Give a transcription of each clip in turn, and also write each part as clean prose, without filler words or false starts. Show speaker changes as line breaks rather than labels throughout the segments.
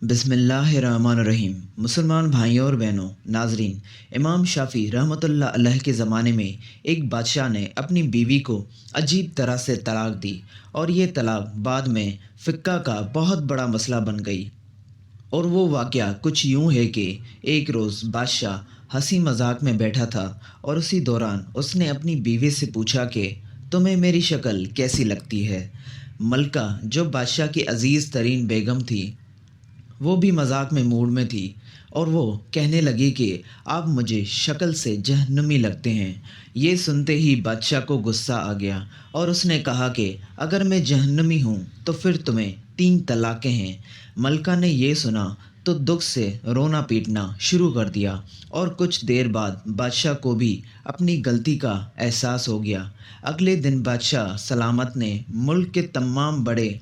बिस्मिल्लाहिर्रहमानिर्रहीम। मुसलमान भाइयों और बहनों, नाजरीन, इमाम शाफ़ी रहमतुल्लाह अलैह के ज़माने में एक बादशाह ने अपनी बीवी को अजीब तरह से तलाक दी और ये तलाक बाद में फ़िक़्ह का बहुत बड़ा मसला बन गई। और वो वाक़या कुछ यूँ है कि एक रोज़ बादशाह हंसी मजाक में बैठा था और उसी दौरान उसने अपनी बीवी से पूछा कि तुम्हें मेरी शक्ल कैसी लगती है। मलका, जो बादशाह की अजीज़ तरीन बेगम थी, वो भी मजाक में मूड में थी और वो कहने लगी कि आप मुझे शक्ल से जहन्नमी लगते हैं। ये सुनते ही बादशाह को गुस्सा आ गया और उसने कहा कि अगर मैं जहन्नमी हूँ तो फिर तुम्हें 3 तलाक़ें हैं। मलका ने ये सुना तो दुख से रोना पीटना शुरू कर दिया और कुछ देर बाद बादशाह को भी अपनी गलती का एहसास हो गया। अगले दिन बादशाह सलामत ने मुल्क के तमाम बड़े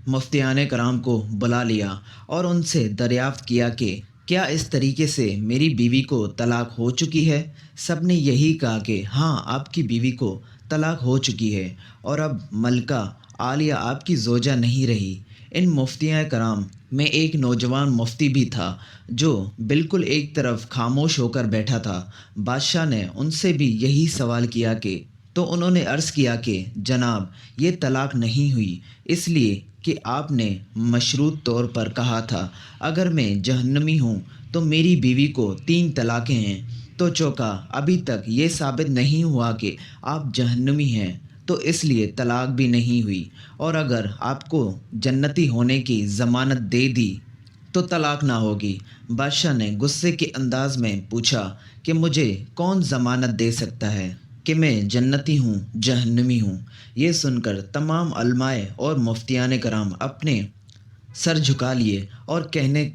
मुफ्तियान कराम को बुला लिया और उनसे दरियाफ़्त किया कि क्या इस तरीके से मेरी बीवी को तलाक हो चुकी है। सब ने यही कहा कि हाँ, आपकी बीवी को तलाक हो चुकी है और अब मलका आलिया आपकी ज़ौजा नहीं रही। इन मुफ्तियाँ कराम में एक नौजवान मुफ्ती भी था जो बिल्कुल एक तरफ खामोश होकर बैठा था। बादशाह ने उनसे भी यही सवाल किया कि तो उन्होंने अर्ज़ किया कि जनाब, ये तलाक नहीं हुई इसलिए कि आपने मशरूत तौर पर कहा था अगर मैं जहन्नमी हूँ तो मेरी बीवी को 3 तलाक़ें हैं। तो चौका, अभी तक ये साबित नहीं हुआ कि आप जहन्नमी हैं, तो इसलिए तलाक भी नहीं हुई। और अगर आपको जन्नती होने की ज़मानत दे दी तो तलाक ना होगी। बादशाह ने गुस्से के अंदाज में पूछा कि मुझे कौन ज़मानत दे सकता है कि मैं जन्नती हूँ जहन्नमी हूँ। ये सुनकर तमाम उलमाए और मुफ्तियान कराम अपने सर झुका लिए और कहने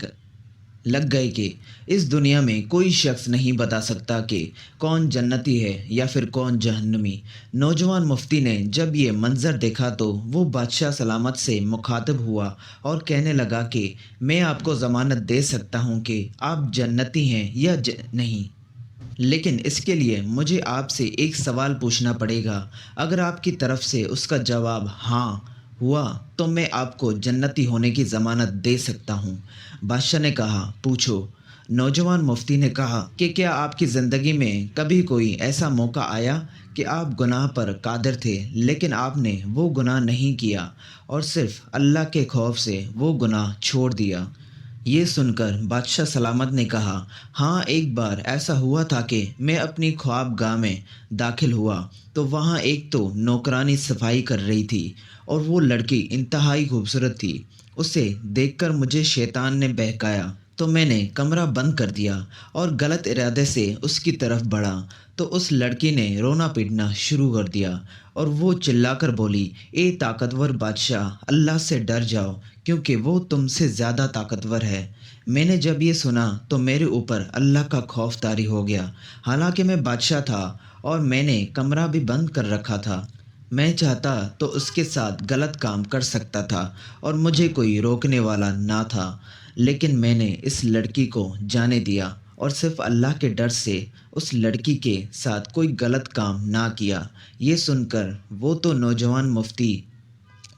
लग गए कि इस दुनिया में कोई शख्स नहीं बता सकता कि कौन जन्नती है या फिर कौन जहन्नमी। नौजवान मुफ्ती ने जब ये मंज़र देखा तो वो बादशाह सलामत से मुखातिब हुआ और कहने लगा कि मैं आपको ज़मानत दे सकता हूँ कि आप जन्नती हैं या नहीं, लेकिन इसके लिए मुझे आपसे एक सवाल पूछना पड़ेगा। अगर आपकी तरफ से उसका जवाब हाँ हुआ तो मैं आपको जन्नती होने की ज़मानत दे सकता हूँ। बादशाह ने कहा, पूछो। नौजवान मुफ्ती ने कहा कि क्या आपकी ज़िंदगी में कभी कोई ऐसा मौका आया कि आप गुनाह पर कादिर थे लेकिन आपने वो गुनाह नहीं किया और सिर्फ़ अल्लाह के खौफ से वो गुनाह छोड़ दिया। ये सुनकर बादशाह सलामत ने कहा, हाँ, एक बार ऐसा हुआ था कि मैं अपनी ख्वाबगाह में दाखिल हुआ तो वहाँ एक तो नौकरानी सफाई कर रही थी और वो लड़की इंतहाई खूबसूरत थी। उसे देखकर मुझे शैतान ने बहकाया तो मैंने कमरा बंद कर दिया और गलत इरादे से उसकी तरफ बढ़ा तो उस लड़की ने रोना पीटना शुरू कर दिया और वो चिल्लाकर बोली, ए ताकतवर बादशाह, अल्लाह से डर जाओ क्योंकि वो तुमसे ज़्यादा ताकतवर है। मैंने जब ये सुना तो मेरे ऊपर अल्लाह का खौफ तारी हो गया। हालांकि मैं बादशाह था और मैंने कमरा भी बंद कर रखा था। मैं चाहता तो उसके साथ गलत काम कर सकता था और मुझे कोई रोकने वाला ना था, लेकिन मैंने इस लड़की को जाने दिया और सिर्फ अल्लाह के डर से उस लड़की के साथ कोई गलत काम ना किया। ये सुनकर वो तो नौजवान मुफ्ती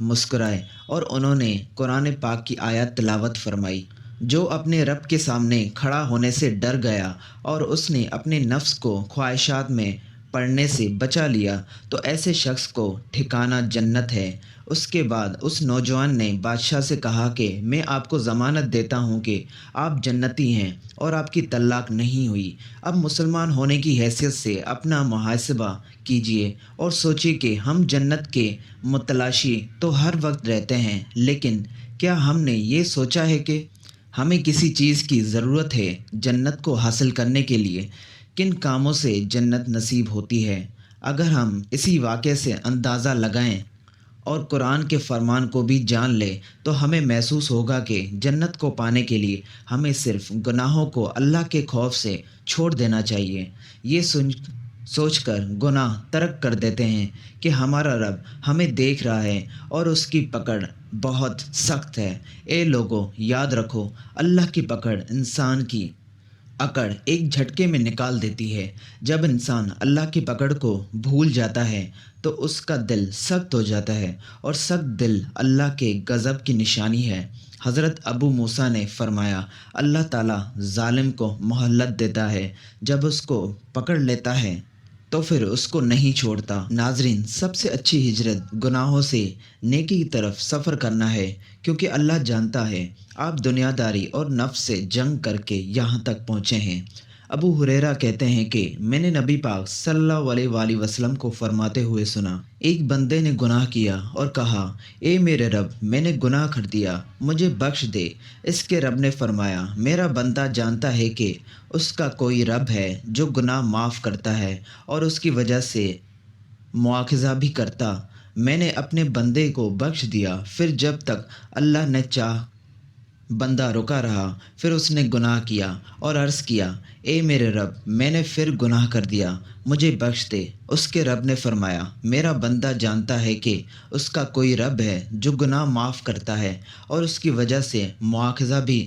मुस्कुराए और उन्होंने कुरान पाक की आयत तिलावत फरमाई। जो अपने रब के सामने खड़ा होने से डर गया और उसने अपने नफ्स को ख्वाहिशात में पड़ने से बचा लिया तो ऐसे शख्स को ठिकाना जन्नत है। उसके बाद उस नौजवान ने बादशाह से कहा कि मैं आपको ज़मानत देता हूँ कि आप जन्नती हैं और आपकी तलाक नहीं हुई। अब मुसलमान होने की हैसियत से अपना मुहासिबा कीजिए और सोचिए कि हम जन्नत के मुतलाशी तो हर वक्त रहते हैं, लेकिन क्या हमने ये सोचा है कि हमें किसी चीज़ की ज़रूरत है जन्नत को हासिल करने के लिए? किन कामों से जन्नत नसीब होती है? अगर हम इसी वाक़े से अंदाज़ा लगाएं और कुरान के फरमान को भी जान लें तो हमें महसूस होगा कि जन्नत को पाने के लिए हमें सिर्फ़ गुनाहों को अल्लाह के खौफ से छोड़ देना चाहिए। ये सोचकर गुनाह तर्क कर देते हैं कि हमारा रब हमें देख रहा है और उसकी पकड़ बहुत सख्त है। ए लोगों, याद रखो, अल्लाह की पकड़ इंसान की अकड़ एक झटके में निकाल देती है। जब इंसान अल्लाह की पकड़ को भूल जाता है तो उसका दिल सख्त हो जाता है, और सख्त दिल अल्लाह के गज़ब की निशानी है। हज़रत अबू मूसा ने फरमाया, अल्लाह ताला ज़ालिम को मोहल्लत देता है, जब उसको पकड़ लेता है तो फिर उसको नहीं छोड़ता। नाज़रीन, सबसे अच्छी हिजरत गुनाहों से नेकी की तरफ सफ़र करना है, क्योंकि अल्लाह जानता है आप दुनियादारी और नफ्स से जंग करके यहाँ तक पहुँचे हैं। अबू हुरैरा कहते हैं कि मैंने नबी पाक सल्लल्लाहु अलैहि वसल्लम को फरमाते हुए सुना, एक बंदे ने गुनाह किया और कहा, ए मेरे रब, मैंने गुनाह कर दिया, मुझे बख्श दे। इसके रब ने फरमाया, मेरा बंदा जानता है कि उसका कोई रब है जो गुनाह माफ़ करता है और उसकी वजह से मुआखज़ा भी करता। मैंने अपने बंदे को बख्श दिया। फिर जब तक अल्लाह ने चाह बंदा रुका रहा, फिर उसने गुनाह किया और अर्ज़ किया, ए मेरे रब, मैंने फिर गुनाह कर दिया, मुझे बख्श दे। उसके रब ने फरमाया, मेरा बंदा जानता है कि उसका कोई रब है जो गुनाह माफ़ करता है और उसकी वजह से मुआखज़ा भी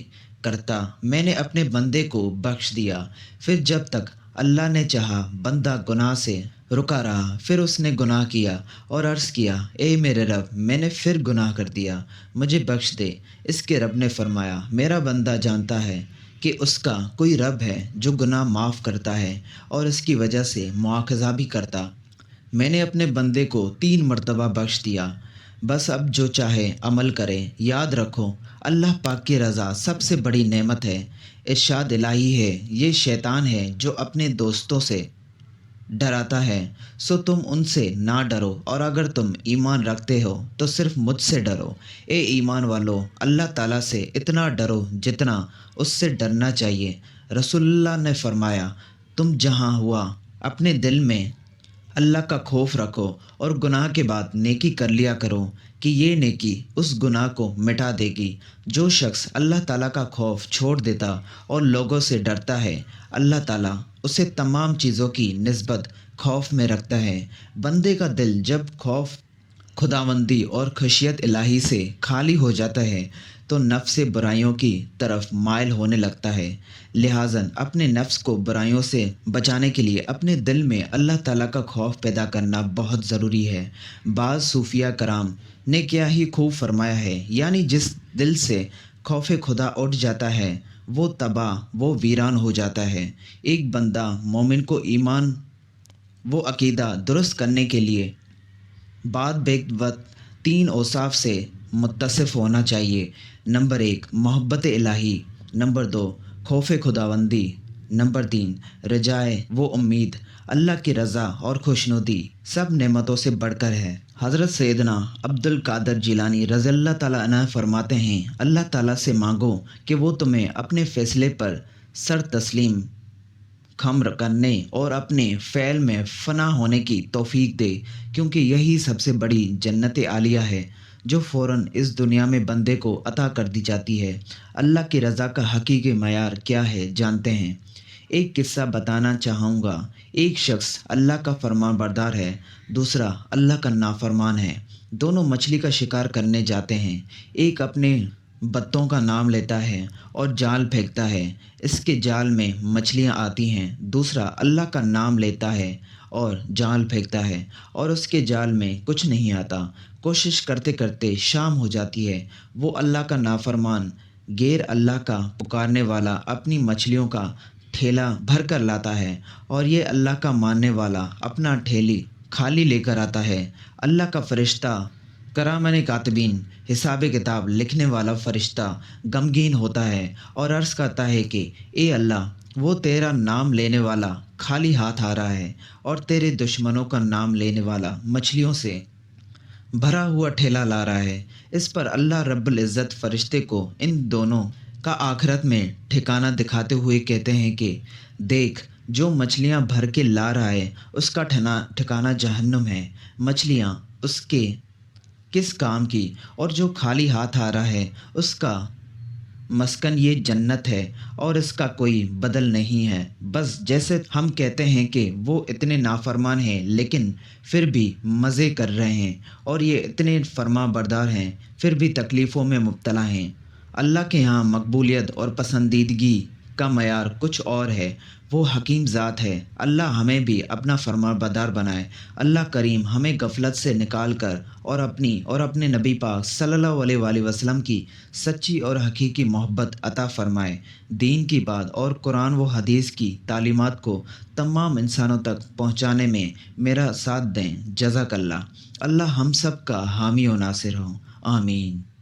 करता। मैंने अपने बंदे को बख्श दिया। फिर जब तक अल्लाह ने चाहा बंदा गुनाह से रुका रहा, फिर उसने गुनाह किया और अर्ज़ किया, ए मेरे रब, मैंने फिर गुनाह कर दिया, मुझे बख्श दे। इसके रब ने फरमाया, मेरा बंदा जानता है कि उसका कोई रब है जो गुनाह माफ़ करता है और इसकी वजह से मुआखज़ा भी करता। मैंने अपने बंदे को 3 मरतबा बख्श दिया। बस अब जो चाहे अमल करे। याद रखो, अल्लाह पाक की रज़ा सबसे बड़ी नेमत है। इरशाद इलाही है, ये शैतान है जो अपने दोस्तों से डराता है, सो तुम उनसे ना डरो, और अगर तुम ईमान रखते हो तो सिर्फ मुझसे डरो। ए ईमान वालो, अल्लाह ताला से इतना डरो जितना उससे डरना चाहिए। रसूलुल्लाह ने फरमाया, तुम जहाँ हुआ अपने दिल में अल्लाह का खौफ रखो और गुनाह के बाद नेकी कर लिया करो, कि ये नेकी उस गुनाह को मिटा देगी। जो शख्स अल्लाह ताला का खौफ छोड़ देता और लोगों से डरता है, अल्लाह ताला उसे तमाम चीज़ों की निस्बत खौफ में रखता है। बंदे का दिल जब खौफ खुदावंदी और खशियत इलाही से खाली हो जाता है तो नफ्स से बुराइयों की तरफ माइल होने लगता है। लिहाज़न अपने नफ्स को बुराइयों से बचाने के लिए अपने दिल में अल्लाह ताला का खौफ पैदा करना बहुत ज़रूरी है। बाज़ सूफिया कराम ने क्या ही खूब फरमाया है, यानी जिस दिल से खौफ खुदा उठ जाता है वो तबाह, वो वीरान हो जाता है। एक बंदा मोमिन को ईमान वो अकीदा दुरुस्त करने के लिए बाद बेवक्त 3 औसाफ से मुत्तसिफ़ होना चाहिए। नंबर 1, मोहब्बत इलाही। नंबर 2, खौफ खुदावंदी। नंबर 3, रजाए वो उम्मीद। अल्लाह की रज़ा और खुशनुदी सब नेमतों से बढ़कर है। हज़रत सैयदना अब्दुल कादर जिलानी रज़ियल्लाहु ताला अन्हु फरमाते हैं, अल्लाह ताला से मांगो कि वो तुम्हें अपने फ़ैसले पर सर तस्लीम खम्र करने और अपने फ़ैल में फ़ना होने की तौफ़ीक दे, क्योंकि यही सबसे बड़ी जन्नत आलिया है जो फ़ौरन इस दुनिया में बंदे को अता कर दी जाती है। अल्लाह की रज़ा का हकीकी मयार क्या है जानते हैं? एक किस्सा बताना चाहूँगा। एक शख्स अल्लाह का फरमानबरदार है, दूसरा अल्लाह का नाफरमान है। दोनों मछली का शिकार करने जाते हैं। एक अपने बत्तों का नाम लेता है और जाल फेंकता है, इसके जाल में मछलियाँ आती हैं। दूसरा अल्लाह का नाम लेता है और जाल फेंकता है और उसके जाल में कुछ नहीं आता। कोशिश करते करते शाम हो जाती है। वो अल्लाह का नाफरमान गैर अल्लाह का पुकारने वाला अपनी मछलियों का ठेला भर कर लाता है, और ये अल्लाह का मानने वाला अपना ठेली खाली लेकर आता है। अल्लाह का फ़रिश्ता करामन कातिबीन, हिसाब किताब लिखने वाला फ़रिश्ता गमगीन होता है और अर्ज़ करता है कि ए अल्लाह, वो तेरा नाम लेने वाला खाली हाथ आ रहा है और तेरे दुश्मनों का नाम लेने वाला मछलियों से भरा हुआ ठेला ला रहा है। इस पर अल्लाह रब्बुल इज़्ज़त फ़रिश्ते को इन दोनों का आखिरत में ठिकाना दिखाते हुए कहते हैं कि देख, जो मछलियाँ भर के ला रहा है उसका ठिकाना जहन्नुम है। मछलियाँ उसके किस काम की, और जो खाली हाथ आ रहा है उसका मस्कन ये जन्नत है और इसका कोई बदल नहीं है। बस जैसे हम कहते हैं कि वो इतने नाफरमान हैं लेकिन फिर भी मज़े कर रहे हैं, और ये इतने फरमाबरदार हैं फिर भी तकलीफ़ों में मुब्तला हैं। अल्लाह के यहाँ मकबूलियत और पसंदीदगी کا معیار کچھ اور ہے، وہ حکیم ذات ہے۔ اللہ ہمیں بھی اپنا فرمانبردار بنائے۔ اللہ کریم ہمیں غفلت سے نکال کر اور اپنے نبی پاک صلی اللہ علیہ وآلہ وسلم کی سچی اور حقیقی محبت عطا فرمائے۔ دین کی بات اور قرآن و حدیث کی تعلیمات کو تمام انسانوں تک پہنچانے میں میرا ساتھ دیں۔ جزاک اللہ۔ اللہ ہم سب کا حامی و ناصر ہو، آمین۔